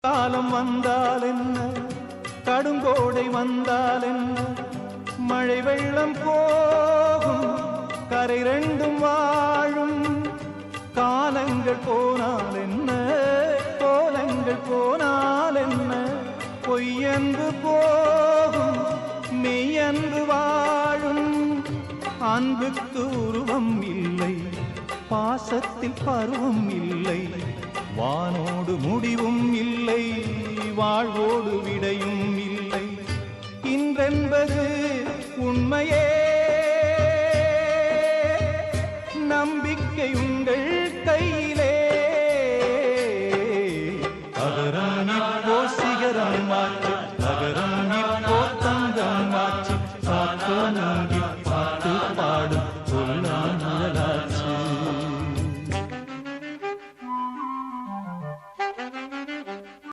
காலம் வந்தால் என்ன, கடுங்கோடை வந்தால் என்ன, மழை வெள்ளம் போகும், கரை ரெண்டும் வாழும். காலங்கள் போனால் என்ன, கோலங்கள் போனால் என்ன, பொய்யன்று போகும், மெய்யன்று வாழும். அன்புக்கு உருவம் இல்லை, பாசத்தில் பருவம் இல்லை, வானோடு முடிவும் இல்லை, வாழ்வோடு விடையும் இல்லை. இன்றென்பது உண்மையே, நம்பிக்கை உங்கள் கையிலே. அகரம் இப்போ சிகரம் மாற்ற